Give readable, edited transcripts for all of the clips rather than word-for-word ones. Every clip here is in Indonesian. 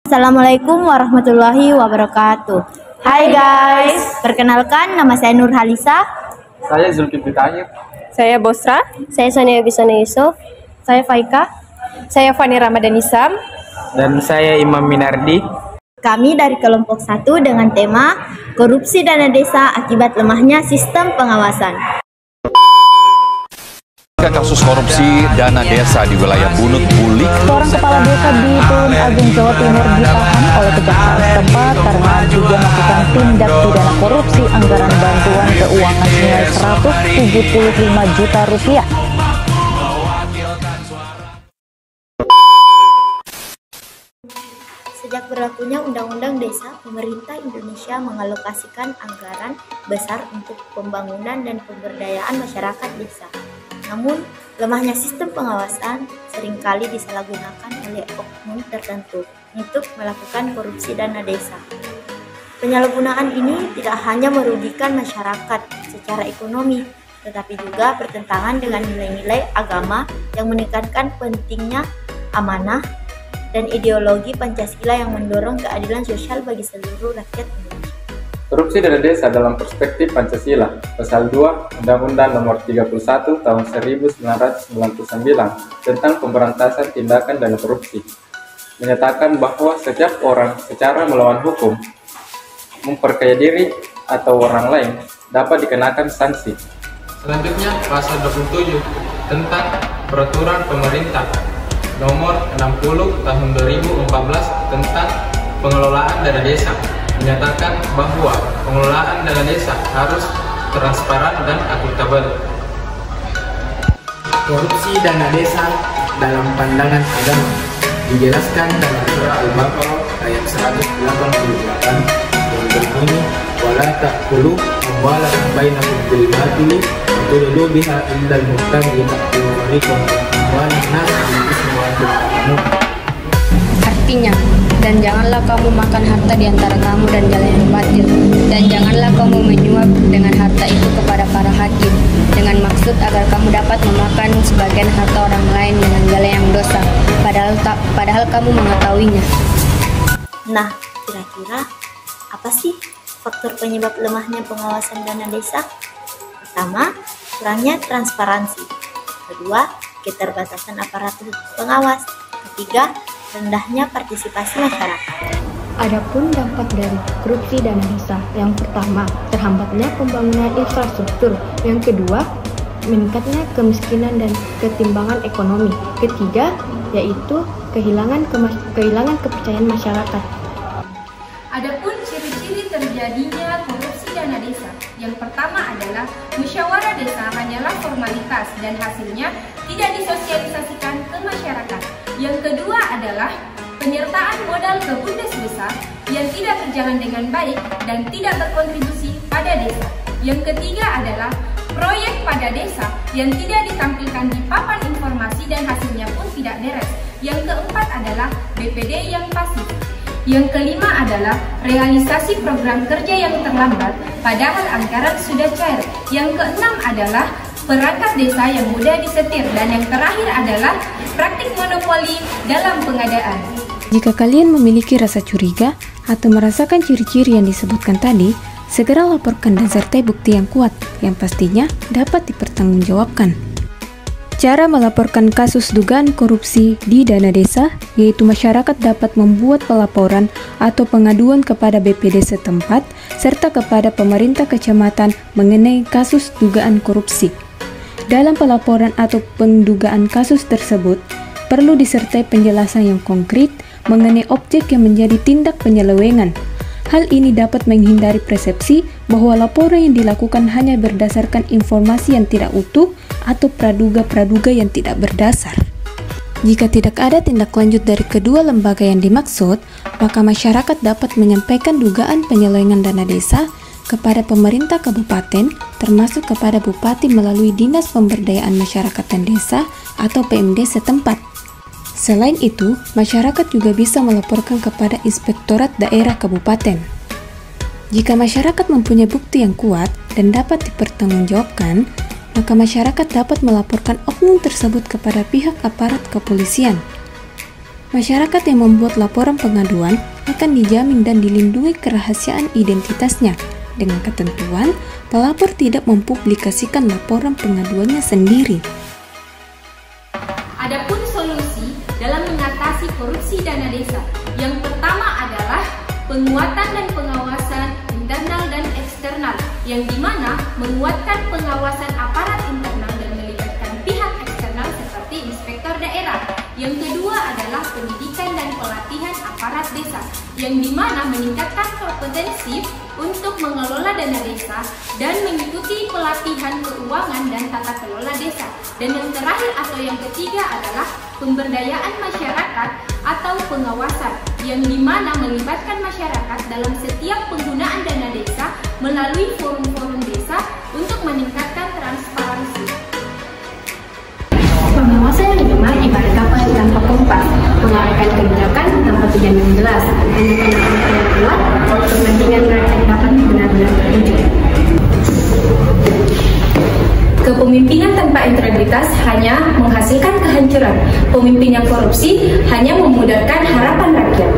Assalamualaikum warahmatullahi wabarakatuh. Hai guys, perkenalkan nama saya Nur Halisa. Saya Zulkifli Tahir. Saya Bosra. Saya Sania Bisana Yusuf. Saya Faika. Saya Fani Ramadan Isam. Dan saya Imam Minardi. Kami dari kelompok 1 dengan tema korupsi dana desa akibat lemahnya sistem pengawasan. Kasus korupsi dana desa di wilayah Bunut Bulik. Seorang kepala desa di Tulung Agung, Jawa Timur ditahan oleh kejaksaan setempat karena juga melakukan tindak pidana korupsi anggaran bantuan keuangan senilai 175 juta rupiah. Sejak berlakunya Undang-Undang Desa, pemerintah Indonesia mengalokasikan anggaran besar untuk pembangunan dan pemberdayaan masyarakat desa. Namun, lemahnya sistem pengawasan seringkali disalahgunakan oleh oknum tertentu untuk melakukan korupsi dana desa. Penyalahgunaan ini tidak hanya merugikan masyarakat secara ekonomi, tetapi juga bertentangan dengan nilai-nilai agama yang menekankan pentingnya amanah dan ideologi Pancasila yang mendorong keadilan sosial bagi seluruh rakyat Indonesia. Korupsi dana desa dalam perspektif Pancasila, Pasal 2 Undang-Undang Nomor 31 Tahun 1999 tentang pemberantasan tindakan dana korupsi, menyatakan bahwa setiap orang secara melawan hukum, memperkaya diri atau orang lain dapat dikenakan sanksi. Selanjutnya, Pasal 27 tentang Peraturan Pemerintah Nomor 60 Tahun 2014 tentang pengelolaan dana desa, menyatakan bahwa pengelolaan dana desa harus transparan dan akuntabel. Korupsi dana desa dalam pandangan agama dijelaskan dalam surah Al-Baqarah ayat 188 yang berbunyi wala ta'kulu amwalakum bainakum bil batili wa tudlu biha indal muhtadi ta'kulu fariqan amwalan nas bil ismi wa antum ta'lamun. Artinya, dan janganlah kamu makan harta di antara kamu dan jalan yang batil, dan janganlah kamu menyuap dengan harta itu kepada para hakim, dengan maksud agar kamu dapat memakan sebagian harta orang lain dengan jalan yang dosa, padahal kamu mengetahuinya. Nah, kira-kira apa sih faktor penyebab lemahnya pengawasan dana desa? Pertama, kurangnya transparansi. Kedua, keterbatasan aparatur pengawas. Ketiga, rendahnya partisipasi masyarakat. Adapun dampak dari korupsi dana desa, yang pertama, terhambatnya pembangunan infrastruktur. Yang kedua, meningkatnya kemiskinan dan ketimbangan ekonomi. Ketiga, yaitu kehilangan kepercayaan masyarakat. Adapun ciri-ciri terjadinya korupsi dana desa, yang pertama adalah musyawarah desa hanyalah formalitas dan hasilnya tidak disosialisasikan ke masyarakat. Yang kedua adalah penyertaan modal ke bumdes besar yang tidak berjalan dengan baik dan tidak berkontribusi pada desa. Yang ketiga adalah proyek pada desa yang tidak ditampilkan di papan informasi dan hasilnya pun tidak beres. Yang keempat adalah BPD yang pasif. Yang kelima adalah realisasi program kerja yang terlambat padahal anggaran sudah cair. Yang keenam adalah perangkat desa yang mudah disetir, dan yang terakhir adalah praktik monopoli dalam pengadaan. Jika kalian memiliki rasa curiga atau merasakan ciri-ciri yang disebutkan tadi, segera laporkan dan sertai bukti yang kuat yang pastinya dapat dipertanggungjawabkan. Cara melaporkan kasus dugaan korupsi di dana desa, yaitu masyarakat dapat membuat pelaporan atau pengaduan kepada BPD setempat serta kepada pemerintah kecamatan mengenai kasus dugaan korupsi. Dalam pelaporan atau pendugaan kasus tersebut, perlu disertai penjelasan yang konkret mengenai objek yang menjadi tindak penyelewengan. Hal ini dapat menghindari persepsi bahwa laporan yang dilakukan hanya berdasarkan informasi yang tidak utuh atau praduga-praduga yang tidak berdasar. Jika tidak ada tindak lanjut dari kedua lembaga yang dimaksud, maka masyarakat dapat menyampaikan dugaan penyelewengan dana desa kepada pemerintah kabupaten, termasuk kepada bupati melalui Dinas Pemberdayaan Masyarakat dan Desa atau PMD setempat. Selain itu, masyarakat juga bisa melaporkan kepada Inspektorat Daerah Kabupaten. Jika masyarakat mempunyai bukti yang kuat dan dapat dipertanggungjawabkan, maka masyarakat dapat melaporkan oknum tersebut kepada pihak aparat kepolisian. Masyarakat yang membuat laporan pengaduan akan dijamin dan dilindungi kerahasiaan identitasnya dengan ketentuan pelapor tidak mempublikasikan laporan pengaduannya sendiri. Adapun solusi dalam mengatasi korupsi dana desa, yang pertama adalah penguatan dan pengawasan internal dan eksternal, yang dimana menguatkan pengawasan aparat internal dan melibatkan pihak eksternal seperti inspektor daerah. Yang kedua adalah pendidikan dan pelatihan aparat desa, yang dimana meningkatkan kompetensi untuk mengelola dana desa dan mengikuti pelatihan keuangan dan tata kelola desa. Dan yang terakhir atau yang ketiga adalah pemberdayaan masyarakat atau pengawasan, yang dimana melibatkan masyarakat dalam setiap penggunaan dana desa melalui forum-forum desa untuk meningkatkan transparansi. Pengawasan yang lemah ibarat kapal tanpa kompas, mengarahkan kebijakan tanpa tujuan yang jelas, menggunakan yang kuat, kepentingan rakyat dapat benar-benar terwujud. Kepemimpinan tanpa integritas hanya menghasilkan kehancuran. Pemimpin yang korupsi hanya memudahkan harapan rakyat.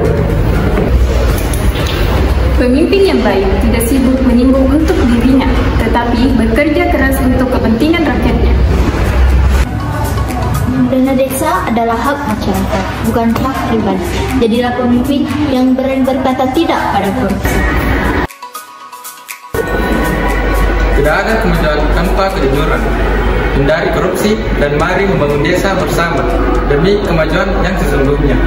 Pemimpin yang baik tidak sibuk menyinggung untuk dirinya, tetapi bekerja keras untuk kepentingan rakyatnya. Dana desa adalah hak masyarakat, bukan hak pribadi. Jadilah pemimpin yang berani berkata tidak pada korupsi. Tidak ada kemajuan tanpa kejujuran. Hindari korupsi dan mari membangun desa bersama demi kemajuan yang sesungguhnya.